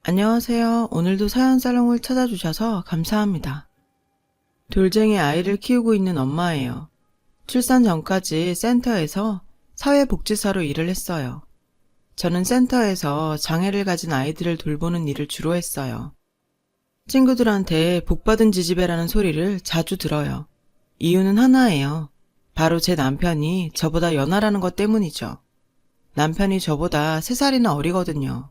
안녕하세요. 오늘도 사연살롱을 찾아주셔서 감사합니다. 돌쟁이 아이를 키우고 있는 엄마예요. 출산 전까지 센터에서 사회복지사로 일을 했어요. 저는 센터에서 장애를 가진 아이들을 돌보는 일을 주로 했어요. 친구들한테 복받은 지지배라는 소리를 자주 들어요. 이유는 하나예요. 바로 제 남편이 저보다 연하라는 것 때문이죠. 남편이 저보다 3살이나 어리거든요.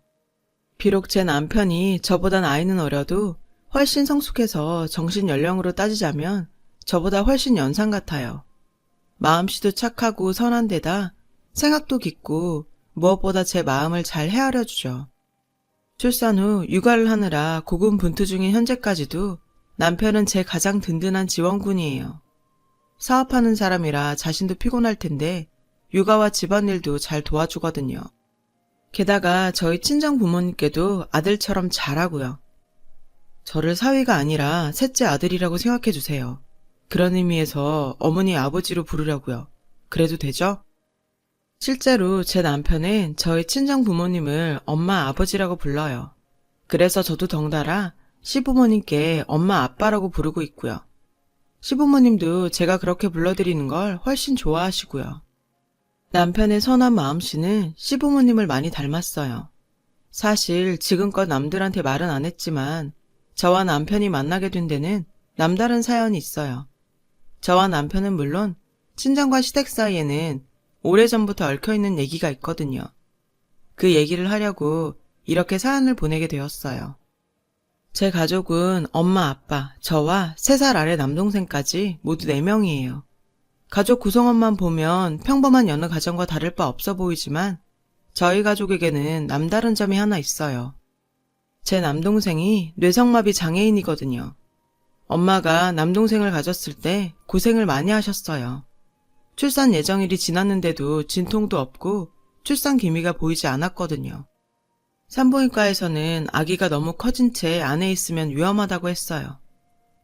비록 제 남편이 저보다 나이는 어려도 훨씬 성숙해서 정신 연령으로 따지자면 저보다 훨씬 연상 같아요. 마음씨도 착하고 선한 데다 생각도 깊고 무엇보다 제 마음을 잘 헤아려 주죠. 출산 후 육아를 하느라 고군분투 중인 현재까지도 남편은 제 가장 든든한 지원군이에요. 사업하는 사람이라 자신도 피곤할 텐데 육아와 집안일도 잘 도와주거든요. 게다가 저희 친정 부모님께도 아들처럼 잘하고요. 저를 사위가 아니라 셋째 아들이라고 생각해 주세요. 그런 의미에서 어머니 아버지로 부르려고요. 그래도 되죠? 실제로 제 남편은 저희 친정 부모님을 엄마 아버지라고 불러요. 그래서 저도 덩달아 시부모님께 엄마 아빠라고 부르고 있고요. 시부모님도 제가 그렇게 불러드리는 걸 훨씬 좋아하시고요. 남편의 선한 마음씨는 시부모님을 많이 닮았어요. 사실 지금껏 남들한테 말은 안 했지만 저와 남편이 만나게 된 데는 남다른 사연이 있어요. 저와 남편은 물론 친정과 시댁 사이에는 오래전부터 얽혀있는 얘기가 있거든요. 그 얘기를 하려고 이렇게 사연을 보내게 되었어요. 제 가족은 엄마, 아빠, 저와 3살 아래 남동생까지 모두 4명이에요. 가족 구성원만 보면 평범한 여느 가정과 다를 바 없어 보이지만 저희 가족에게는 남다른 점이 하나 있어요. 제 남동생이 뇌성마비 장애인이거든요. 엄마가 남동생을 가졌을 때 고생을 많이 하셨어요. 출산 예정일이 지났는데도 진통도 없고 출산 기미가 보이지 않았거든요. 산부인과에서는 아기가 너무 커진 채 안에 있으면 위험하다고 했어요.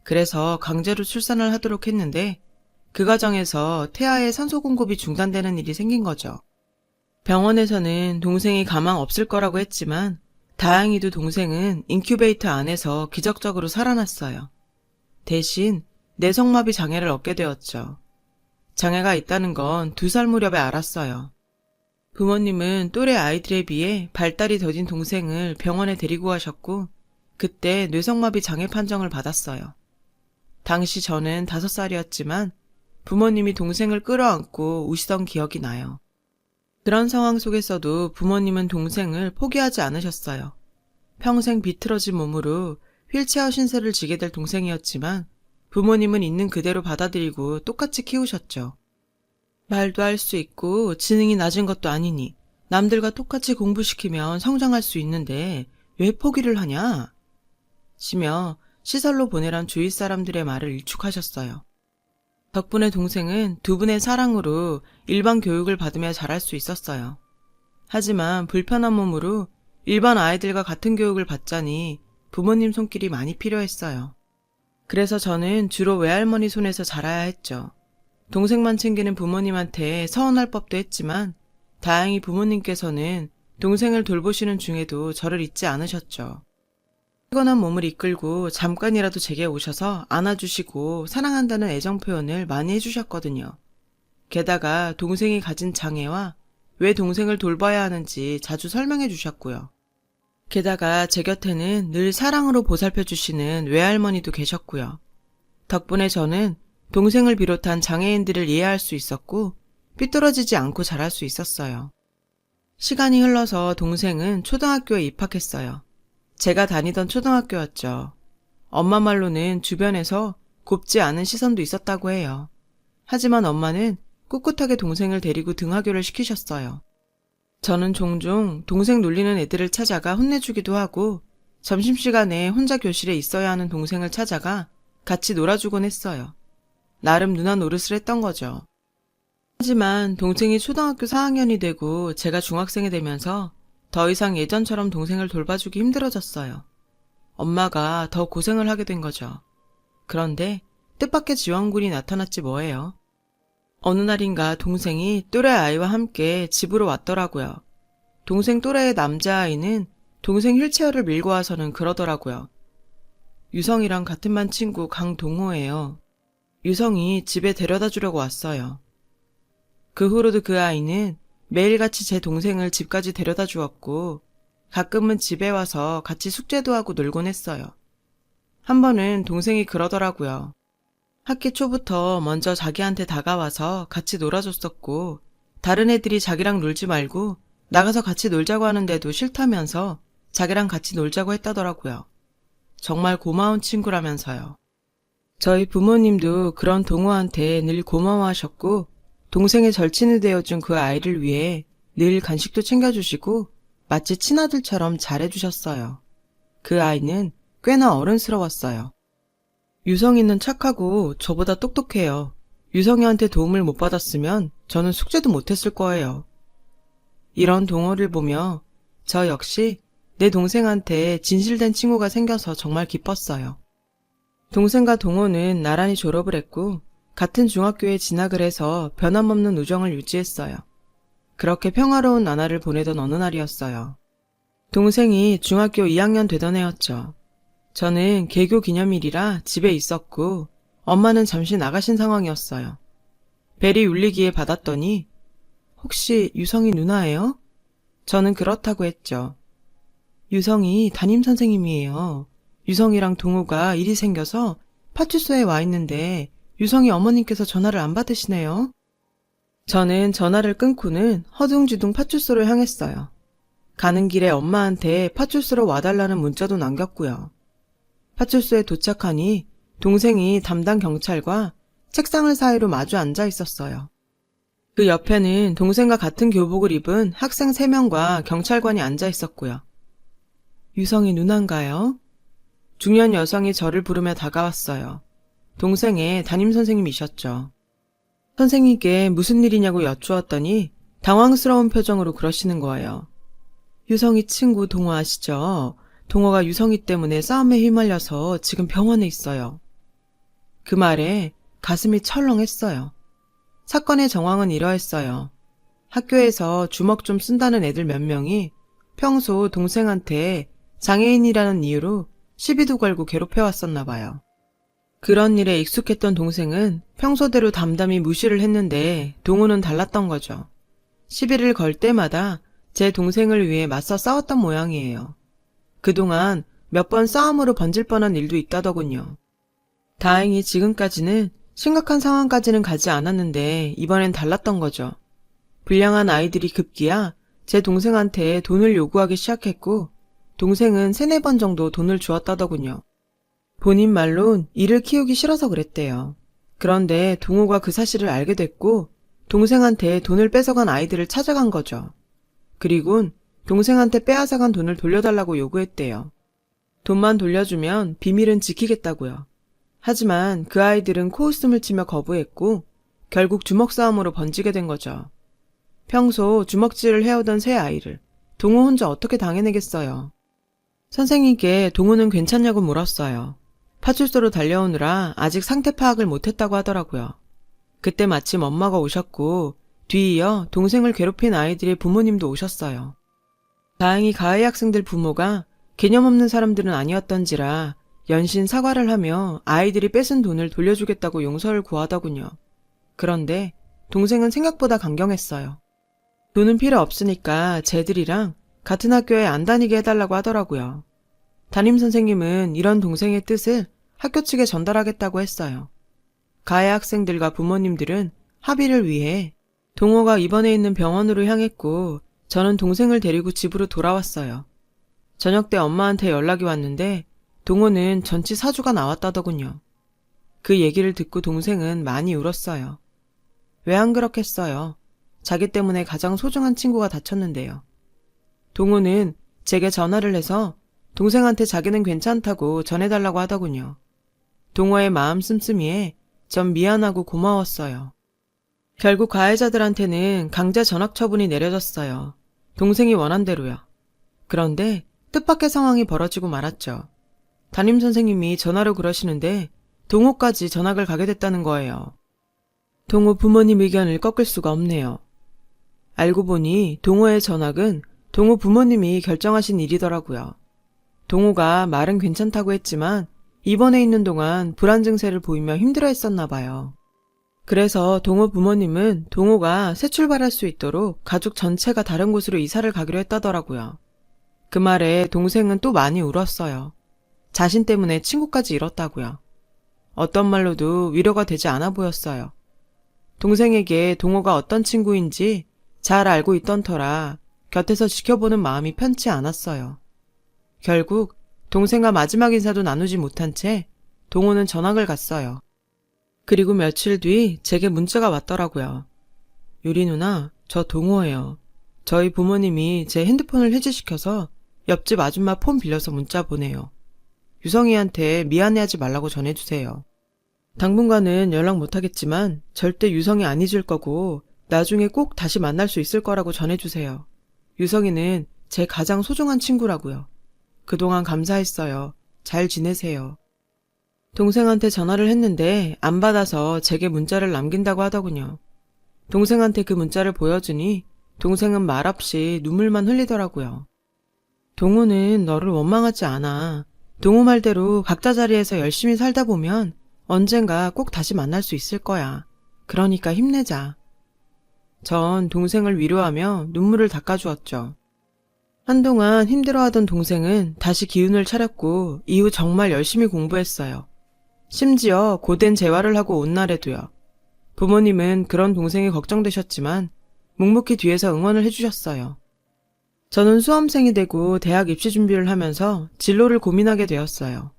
그래서 강제로 출산을 하도록 했는데 그 과정에서 태아의 산소 공급이 중단되는 일이 생긴 거죠. 병원에서는 동생이 가망 없을 거라고 했지만 다행히도 동생은 인큐베이터 안에서 기적적으로 살아났어요. 대신 뇌성마비 장애를 얻게 되었죠. 장애가 있다는 건 2살 무렵에 알았어요. 부모님은 또래 아이들에 비해 발달이 더딘 동생을 병원에 데리고 가셨고 그때 뇌성마비 장애 판정을 받았어요. 당시 저는 5살이었지만 부모님이 동생을 끌어안고 우시던 기억이 나요. 그런 상황 속에서도 부모님은 동생을 포기하지 않으셨어요. 평생 비틀어진 몸으로 휠체어 신세를 지게 될 동생이었지만 부모님은 있는 그대로 받아들이고 똑같이 키우셨죠. 말도 할 수 있고 지능이 낮은 것도 아니니 남들과 똑같이 공부시키면 성장할 수 있는데 왜 포기를 하냐? 시며 시설로 보내란 주위 사람들의 말을 일축하셨어요. 덕분에 동생은 2분의 사랑으로 일반 교육을 받으며 자랄 수 있었어요. 하지만 불편한 몸으로 일반 아이들과 같은 교육을 받자니 부모님 손길이 많이 필요했어요. 그래서 저는 주로 외할머니 손에서 자라야 했죠. 동생만 챙기는 부모님한테 서운할 법도 했지만 다행히 부모님께서는 동생을 돌보시는 중에도 저를 잊지 않으셨죠. 피곤한 몸을 이끌고 잠깐이라도 제게 오셔서 안아주시고 사랑한다는 애정 표현을 많이 해주셨거든요. 게다가 동생이 가진 장애와 왜 동생을 돌봐야 하는지 자주 설명해 주셨고요. 게다가 제 곁에는 늘 사랑으로 보살펴 주시는 외할머니도 계셨고요. 덕분에 저는 동생을 비롯한 장애인들을 이해할 수 있었고 삐뚤어지지 않고 자랄 수 있었어요. 시간이 흘러서 동생은 초등학교에 입학했어요. 제가 다니던 초등학교였죠. 엄마 말로는 주변에서 곱지 않은 시선도 있었다고 해요. 하지만 엄마는 꿋꿋하게 동생을 데리고 등하교를 시키셨어요. 저는 종종 동생 놀리는 애들을 찾아가 혼내주기도 하고 점심시간에 혼자 교실에 있어야 하는 동생을 찾아가 같이 놀아주곤 했어요. 나름 누나 노릇을 했던 거죠. 하지만 동생이 초등학교 4학년이 되고 제가 중학생이 되면서 더 이상 예전처럼 동생을 돌봐주기 힘들어졌어요. 엄마가 더 고생을 하게 된 거죠. 그런데 뜻밖의 지원군이 나타났지 뭐예요. 어느 날인가 동생이 또래 아이와 함께 집으로 왔더라고요. 동생 또래의 남자아이는 동생 휠체어를 밀고 와서는 그러더라고요. 유성이랑 같은 반 친구 강동호예요. 유성이 집에 데려다 주려고 왔어요. 그 후로도 그 아이는 매일같이 제 동생을 집까지 데려다 주었고 가끔은 집에 와서 같이 숙제도 하고 놀곤 했어요. 한 번은 동생이 그러더라고요. 학기 초부터 먼저 자기한테 다가와서 같이 놀아줬었고 다른 애들이 자기랑 놀지 말고 나가서 같이 놀자고 하는데도 싫다면서 자기랑 같이 놀자고 했다더라고요. 정말 고마운 친구라면서요. 저희 부모님도 그런 동호한테 늘 고마워하셨고 동생의 절친이 되어준 그 아이를 위해 늘 간식도 챙겨주시고 마치 친아들처럼 잘해주셨어요. 그 아이는 꽤나 어른스러웠어요. 유성이는 착하고 저보다 똑똑해요. 유성이한테 도움을 못 받았으면 저는 숙제도 못했을 거예요. 이런 동호를 보며 저 역시 내 동생한테 진실된 친구가 생겨서 정말 기뻤어요. 동생과 동호는 나란히 졸업을 했고 같은 중학교에 진학을 해서 변함없는 우정을 유지했어요. 그렇게 평화로운 나날을 보내던 어느 날이었어요. 동생이 중학교 2학년 되던 해였죠. 저는 개교 기념일이라 집에 있었고 엄마는 잠시 나가신 상황이었어요. 벨이 울리기에 받았더니 혹시 유성이 누나예요? 저는 그렇다고 했죠. 유성이 담임선생님이에요. 유성이랑 동호가 일이 생겨서 파출소에 와 있는데 유성이 어머님께서 전화를 안 받으시네요. 저는 전화를 끊고는 허둥지둥 파출소를 향했어요. 가는 길에 엄마한테 파출소로 와달라는 문자도 남겼고요. 파출소에 도착하니 동생이 담당 경찰과 책상을 사이로 마주 앉아 있었어요. 그 옆에는 동생과 같은 교복을 입은 학생 3명과 경찰관이 앉아 있었고요. 유성이 누나인가요? 중년 여성이 저를 부르며 다가왔어요. 동생의 담임선생님이셨죠. 선생님께 무슨 일이냐고 여쭈었더니 당황스러운 표정으로 그러시는 거예요. 유성이 친구 동호 아시죠? 동호가 유성이 때문에 싸움에 휘말려서 지금 병원에 있어요. 그 말에 가슴이 철렁했어요. 사건의 정황은 이러했어요. 학교에서 주먹 좀 쓴다는 애들 몇 명이 평소 동생한테 장애인이라는 이유로 시비도 걸고 괴롭혀왔었나 봐요. 그런 일에 익숙했던 동생은 평소대로 담담히 무시를 했는데 동호는 달랐던 거죠. 시비를 걸 때마다 제 동생을 위해 맞서 싸웠던 모양이에요. 그동안 몇 번 싸움으로 번질 뻔한 일도 있다더군요. 다행히 지금까지는 심각한 상황까지는 가지 않았는데 이번엔 달랐던 거죠. 불량한 아이들이 급기야 제 동생한테 돈을 요구하기 시작했고 동생은 3-4번 정도 돈을 주었다더군요. 본인 말론 이를 키우기 싫어서 그랬대요. 그런데 동호가 그 사실을 알게 됐고 동생한테 돈을 뺏어간 아이들을 찾아간 거죠. 그리곤 동생한테 빼앗아간 돈을 돌려달라고 요구했대요. 돈만 돌려주면 비밀은 지키겠다고요. 하지만 그 아이들은 코웃음을 치며 거부했고 결국 주먹 싸움으로 번지게 된 거죠. 평소 주먹질을 해오던 새 아이를 동호 혼자 어떻게 당해내겠어요. 선생님께 동호는 괜찮냐고 물었어요. 파출소로 달려오느라 아직 상태 파악을 못했다고 하더라고요. 그때 마침 엄마가 오셨고 뒤이어 동생을 괴롭힌 아이들의 부모님도 오셨어요. 다행히 가해 학생들 부모가 개념 없는 사람들은 아니었던지라 연신 사과를 하며 아이들이 뺏은 돈을 돌려주겠다고 용서를 구하더군요. 그런데 동생은 생각보다 강경했어요. 돈은 필요 없으니까 쟤들이랑 같은 학교에 안 다니게 해달라고 하더라고요. 담임선생님은 이런 동생의 뜻을 학교 측에 전달하겠다고 했어요. 가해 학생들과 부모님들은 합의를 위해 동호가 입원해 있는 병원으로 향했고 저는 동생을 데리고 집으로 돌아왔어요. 저녁 때 엄마한테 연락이 왔는데 동호는 전치 사주가 나왔다더군요. 그 얘기를 듣고 동생은 많이 울었어요. 왜 안 그렇겠어요. 자기 때문에 가장 소중한 친구가 다쳤는데요. 동호는 제게 전화를 해서 동생한테 자기는 괜찮다고 전해달라고 하더군요. 동호의 마음 씀씀이에 전 미안하고 고마웠어요. 결국 가해자들한테는 강제 전학 처분이 내려졌어요. 동생이 원한 대로요. 그런데 뜻밖의 상황이 벌어지고 말았죠. 담임선생님이 전화로 그러시는데 동호까지 전학을 가게 됐다는 거예요. 동호 부모님 의견을 꺾을 수가 없네요. 알고 보니 동호의 전학은 동호 부모님이 결정하신 일이더라고요. 동호가 말은 괜찮다고 했지만 입원해 있는 동안 불안 증세를 보이며 힘들어했었나 봐요. 그래서 동호 부모님은 동호가 새 출발할 수 있도록 가족 전체가 다른 곳으로 이사를 가기로 했다더라고요. 그 말에 동생은 또 많이 울었어요. 자신 때문에 친구까지 잃었다고요. 어떤 말로도 위로가 되지 않아 보였어요. 동생에게 동호가 어떤 친구인지 잘 알고 있던 터라 곁에서 지켜보는 마음이 편치 않았어요. 결국 동생과 마지막 인사도 나누지 못한 채 동호는 전학을 갔어요. 그리고 며칠 뒤 제게 문자가 왔더라고요. 유리 누나, 저 동호예요. 저희 부모님이 제 핸드폰을 해지시켜서 옆집 아줌마 폰 빌려서 문자 보내요. 유성이한테 미안해하지 말라고 전해주세요. 당분간은 연락 못하겠지만 절대 유성이 안 잊을 거고 나중에 꼭 다시 만날 수 있을 거라고 전해주세요. 유성이는 제 가장 소중한 친구라고요. 그동안 감사했어요. 잘 지내세요. 동생한테 전화를 했는데 안 받아서 제게 문자를 남긴다고 하더군요. 동생한테 그 문자를 보여주니 동생은 말없이 눈물만 흘리더라고요. 동호는 너를 원망하지 않아. 동호 말대로 각자 자리에서 열심히 살다 보면 언젠가 꼭 다시 만날 수 있을 거야. 그러니까 힘내자. 전 동생을 위로하며 눈물을 닦아주었죠. 한동안 힘들어하던 동생은 다시 기운을 차렸고 이후 정말 열심히 공부했어요. 심지어 고된 재활을 하고 온 날에도요. 부모님은 그런 동생이 걱정되셨지만 묵묵히 뒤에서 응원을 해주셨어요. 저는 수험생이 되고 대학 입시 준비를 하면서 진로를 고민하게 되었어요.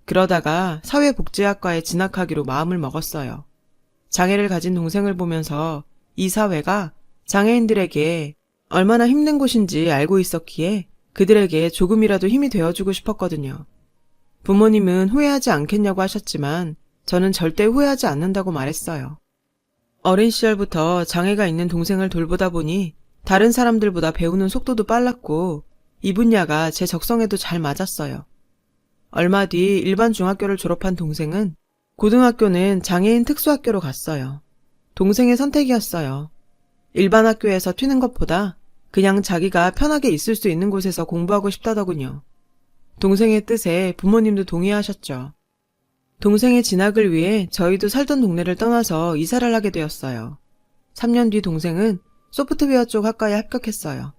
그러다가 사회복지학과에 진학하기로 마음을 먹었어요. 장애를 가진 동생을 보면서 이 사회가 장애인들에게 얼마나 힘든 곳인지 알고 있었기에 그들에게 조금이라도 힘이 되어주고 싶었거든요. 부모님은 후회하지 않겠냐고 하셨지만 저는 절대 후회하지 않는다고 말했어요. 어린 시절부터 장애가 있는 동생을 돌보다 보니 다른 사람들보다 배우는 속도도 빨랐고 이 분야가 제 적성에도 잘 맞았어요. 얼마 뒤 일반 중학교를 졸업한 동생은 고등학교는 장애인 특수학교로 갔어요. 동생의 선택이었어요. 일반 학교에서 튀는 것보다 그냥 자기가 편하게 있을 수 있는 곳에서 공부하고 싶다더군요. 동생의 뜻에 부모님도 동의하셨죠. 동생의 진학을 위해 저희도 살던 동네를 떠나서 이사를 하게 되었어요. 3년 뒤 동생은 소프트웨어 쪽 학과에 합격했어요.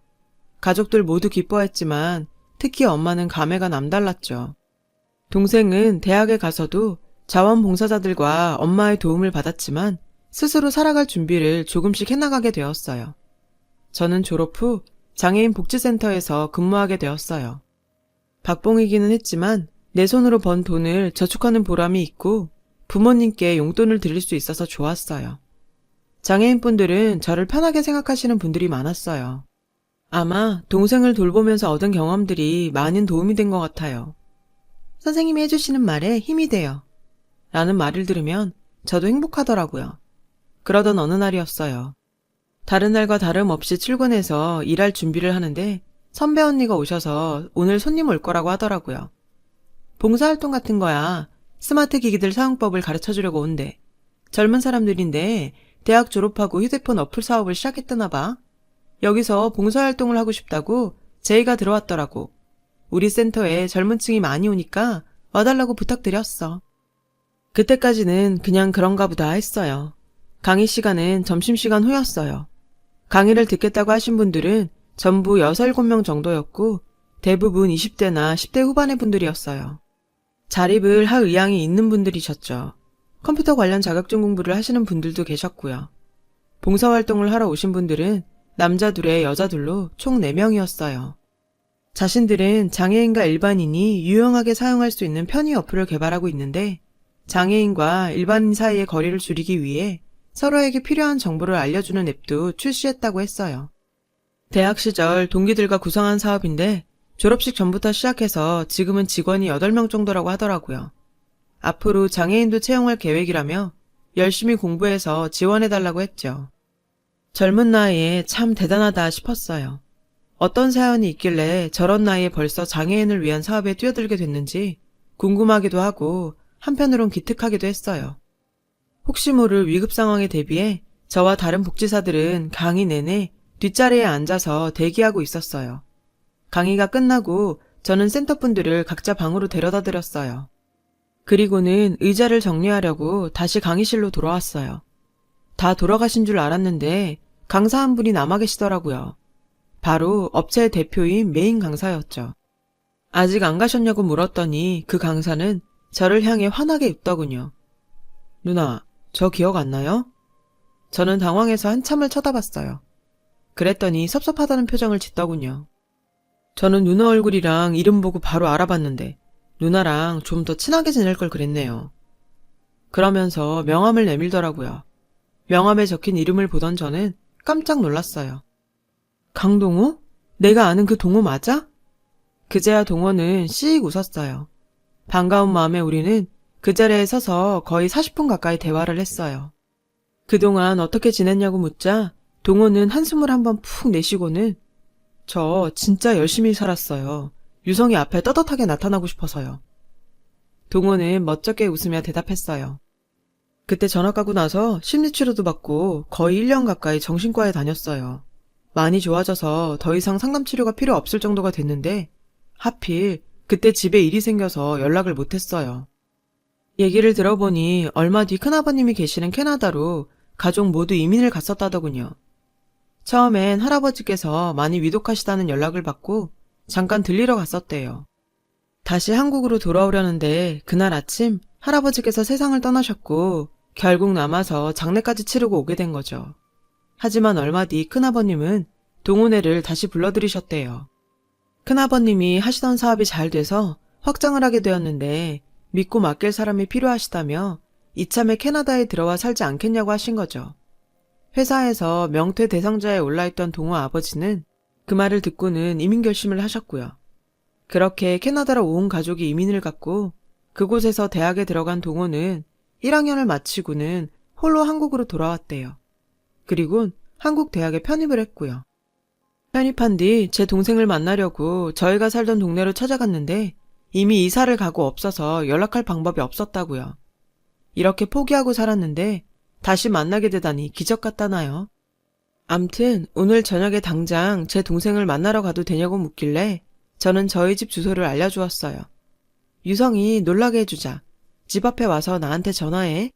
가족들 모두 기뻐했지만 특히 엄마는 감회가 남달랐죠. 동생은 대학에 가서도 자원봉사자들과 엄마의 도움을 받았지만 스스로 살아갈 준비를 조금씩 해나가게 되었어요. 저는 졸업 후 장애인 복지센터에서 근무하게 되었어요. 박봉이기는 했지만 내 손으로 번 돈을 저축하는 보람이 있고 부모님께 용돈을 드릴 수 있어서 좋았어요. 장애인분들은 저를 편하게 생각하시는 분들이 많았어요. 아마 동생을 돌보면서 얻은 경험들이 많은 도움이 된 것 같아요. 선생님이 해주시는 말에 힘이 돼요. 라는 말을 들으면 저도 행복하더라고요. 그러던 어느 날이었어요. 다른 날과 다름없이 출근해서 일할 준비를 하는데 선배 언니가 오셔서 오늘 손님 올 거라고 하더라고요. 봉사활동 같은 거야. 스마트 기기들 사용법을 가르쳐주려고 온대. 젊은 사람들인데 대학 졸업하고 휴대폰 어플 사업을 시작했다나 봐. 여기서 봉사활동을 하고 싶다고 제의가 들어왔더라고. 우리 센터에 젊은 층이 많이 오니까 와달라고 부탁드렸어. 그때까지는 그냥 그런가 보다 했어요. 강의 시간은 점심시간 후였어요. 강의를 듣겠다고 하신 분들은 전부 6, 7명 정도였고 대부분 20대나 10대 후반의 분들이었어요. 자립을 할 의향이 있는 분들이셨죠. 컴퓨터 관련 자격증 공부를 하시는 분들도 계셨고요. 봉사활동을 하러 오신 분들은 남자 둘에 여자 둘로 총 4명이었어요. 자신들은 장애인과 일반인이 유용하게 사용할 수 있는 편의 어플을 개발하고 있는데 장애인과 일반인 사이의 거리를 줄이기 위해 서로에게 필요한 정보를 알려주는 앱도 출시했다고 했어요. 대학 시절 동기들과 구성한 사업인데 졸업식 전부터 시작해서 지금은 직원이 8명 정도라고 하더라고요. 앞으로 장애인도 채용할 계획이라며 열심히 공부해서 지원해달라고 했죠. 젊은 나이에 참 대단하다 싶었어요. 어떤 사연이 있길래 저런 나이에 벌써 장애인을 위한 사업에 뛰어들게 됐는지 궁금하기도 하고 한편으론 기특하기도 했어요. 혹시 모를 위급 상황에 대비해 저와 다른 복지사들은 강의 내내 뒷자리에 앉아서 대기하고 있었어요. 강의가 끝나고 저는 센터분들을 각자 방으로 데려다 드렸어요. 그리고는 의자를 정리하려고 다시 강의실로 돌아왔어요. 다 돌아가신 줄 알았는데 강사 한 분이 남아 계시더라고요. 바로 업체의 대표인 메인 강사였죠. 아직 안 가셨냐고 물었더니 그 강사는 저를 향해 환하게 웃더군요. 누나, 저 기억 안 나요? 저는 당황해서 한참을 쳐다봤어요. 그랬더니 섭섭하다는 표정을 짓더군요. 저는 누나 얼굴이랑 이름 보고 바로 알아봤는데 누나랑 좀 더 친하게 지낼 걸 그랬네요. 그러면서 명함을 내밀더라고요. 명함에 적힌 이름을 보던 저는 깜짝 놀랐어요. 강동호? 내가 아는 그 동호 맞아? 그제야 동호는 씩 웃었어요. 반가운 마음에 우리는 그 자리에 서서 거의 40분 가까이 대화를 했어요. 그동안 어떻게 지냈냐고 묻자 동호는 한숨을 한번 푹 내쉬고는 저 진짜 열심히 살았어요. 유성이 앞에 떳떳하게 나타나고 싶어서요. 동호는 멋쩍게 웃으며 대답했어요. 그때 전학 가고 나서 심리치료도 받고 거의 1년 가까이 정신과에 다녔어요. 많이 좋아져서 더 이상 상담치료가 필요 없을 정도가 됐는데 하필 그때 집에 일이 생겨서 연락을 못했어요. 얘기를 들어보니 얼마 뒤 큰아버님이 계시는 캐나다로 가족 모두 이민을 갔었다더군요. 처음엔 할아버지께서 많이 위독하시다는 연락을 받고 잠깐 들리러 갔었대요. 다시 한국으로 돌아오려는데 그날 아침 할아버지께서 세상을 떠나셨고 결국 남아서 장례까지 치르고 오게 된 거죠. 하지만 얼마 뒤 큰아버님은 동호네를 다시 불러들이셨대요. 큰아버님이 하시던 사업이 잘 돼서 확장을 하게 되었는데 믿고 맡길 사람이 필요하시다며 이참에 캐나다에 들어와 살지 않겠냐고 하신 거죠. 회사에서 명퇴 대상자에 올라있던 동호 아버지는 그 말을 듣고는 이민 결심을 하셨고요. 그렇게 캐나다로 온 가족이 이민을 갔고 그곳에서 대학에 들어간 동호는 1학년을 마치고는 홀로 한국으로 돌아왔대요. 그리고 한국 대학에 편입을 했고요. 편입한 뒤 제 동생을 만나려고 저희가 살던 동네로 찾아갔는데 이미 이사를 가고 없어서 연락할 방법이 없었다고요. 이렇게 포기하고 살았는데 다시 만나게 되다니 기적 같다나요? 암튼 오늘 저녁에 당장 제 동생을 만나러 가도 되냐고 묻길래 저는 저희 집 주소를 알려주었어요. 유성이 놀라게 해주자. 집 앞에 와서 나한테 전화해.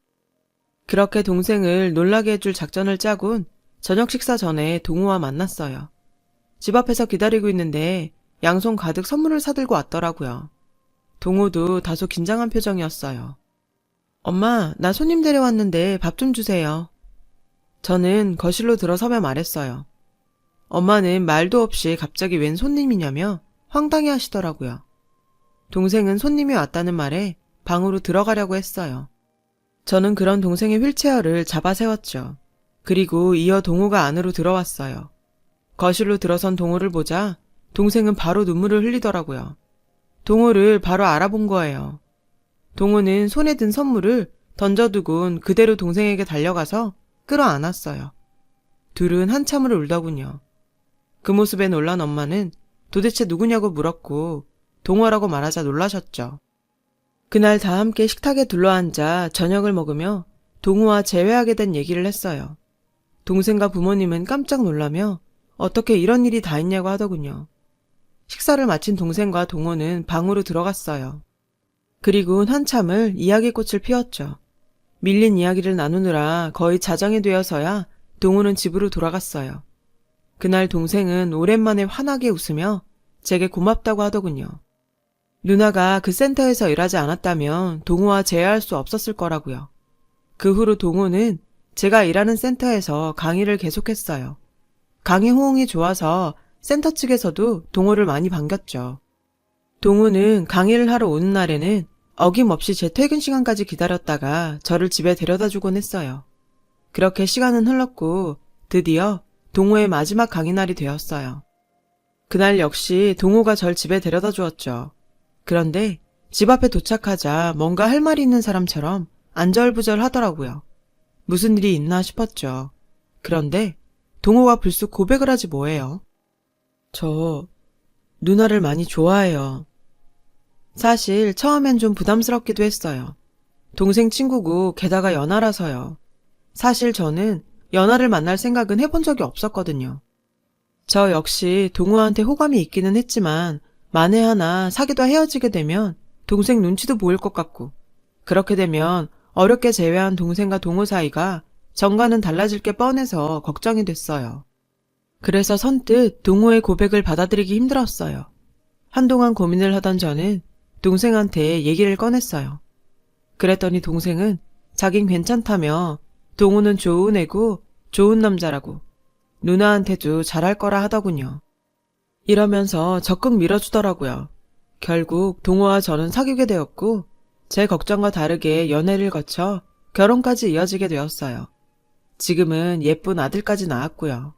그렇게 동생을 놀라게 해줄 작전을 짜곤 저녁 식사 전에 동우와 만났어요. 집 앞에서 기다리고 있는데 양손 가득 선물을 사들고 왔더라고요. 동우도 다소 긴장한 표정이었어요. 엄마, 나 손님 데려왔는데 밥 좀 주세요. 저는 거실로 들어서며 말했어요. 엄마는 말도 없이 갑자기 웬 손님이냐며 황당해 하시더라고요. 동생은 손님이 왔다는 말에 방으로 들어가려고 했어요. 저는 그런 동생의 휠체어를 잡아 세웠죠. 그리고 이어 동호가 안으로 들어왔어요. 거실로 들어선 동호를 보자 동생은 바로 눈물을 흘리더라고요. 동호를 바로 알아본 거예요. 동호는 손에 든 선물을 던져두곤 그대로 동생에게 달려가서 끌어안았어요. 둘은 한참을 울더군요. 그 모습에 놀란 엄마는 도대체 누구냐고 물었고 동호라고 말하자 놀라셨죠. 그날 다 함께 식탁에 둘러앉아 저녁을 먹으며 동호와 재회하게 된 얘기를 했어요. 동생과 부모님은 깜짝 놀라며 어떻게 이런 일이 다 있냐고 하더군요. 식사를 마친 동생과 동호는 방으로 들어갔어요. 그리고 한참을 이야기꽃을 피웠죠. 밀린 이야기를 나누느라 거의 자정이 되어서야 동호는 집으로 돌아갔어요. 그날 동생은 오랜만에 환하게 웃으며 제게 고맙다고 하더군요. 누나가 그 센터에서 일하지 않았다면 동호와 재회할 수 없었을 거라고요. 그 후로 동호는 제가 일하는 센터에서 강의를 계속했어요. 강의 호응이 좋아서 센터 측에서도 동호를 많이 반겼죠. 동호는 강의를 하러 오는 날에는 어김없이 제 퇴근 시간까지 기다렸다가 저를 집에 데려다 주곤 했어요. 그렇게 시간은 흘렀고 드디어 동호의 마지막 강의 날이 되었어요. 그날 역시 동호가 절 집에 데려다 주었죠. 그런데 집 앞에 도착하자 뭔가 할 말이 있는 사람처럼 안절부절 하더라고요. 무슨 일이 있나 싶었죠. 그런데 동호가 불쑥 고백을 하지 뭐예요. 저 누나를 많이 좋아해요. 사실 처음엔 좀 부담스럽기도 했어요. 동생 친구고 게다가 연하라서요. 사실 저는 연하를 만날 생각은 해본 적이 없었거든요. 저 역시 동호한테 호감이 있기는 했지만 만에 하나 사귀다 헤어지게 되면 동생 눈치도 보일 것 같고, 그렇게 되면 어렵게 재회한 동생과 동호 사이가 전과는 달라질 게 뻔해서 걱정이 됐어요. 그래서 선뜻 동호의 고백을 받아들이기 힘들었어요. 한동안 고민을 하던 저는 동생한테 얘기를 꺼냈어요. 그랬더니 동생은 자긴 괜찮다며 동호는 좋은 애고 좋은 남자라고 누나한테도 잘할 거라 하더군요. 이러면서 적극 밀어주더라고요. 결국 동호와 저는 사귀게 되었고 제 걱정과 다르게 연애를 거쳐 결혼까지 이어지게 되었어요. 지금은 예쁜 아들까지 낳았고요.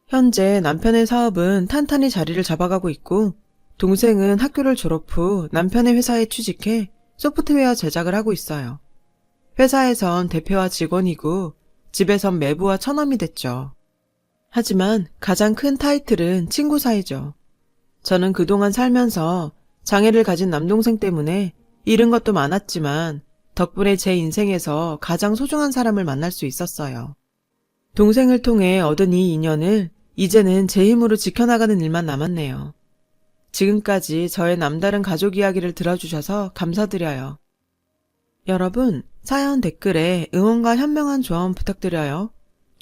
현재 남편의 사업은 탄탄히 자리를 잡아가고 있고 동생은 학교를 졸업 후 남편의 회사에 취직해 소프트웨어 제작을 하고 있어요. 회사에선 대표와 직원이고 집에선 매부와 처남이 됐죠. 하지만 가장 큰 타이틀은 친구 사이죠. 저는 그동안 살면서 장애를 가진 남동생 때문에 잃은 것도 많았지만 덕분에 제 인생에서 가장 소중한 사람을 만날 수 있었어요. 동생을 통해 얻은 이 인연을 이제는 제 힘으로 지켜나가는 일만 남았네요. 지금까지 저의 남다른 가족 이야기를 들어주셔서 감사드려요. 여러분, 사연 댓글에 응원과 현명한 조언 부탁드려요.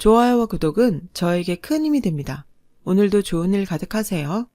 좋아요와 구독은 저에게 큰 힘이 됩니다. 오늘도 좋은 일 가득하세요.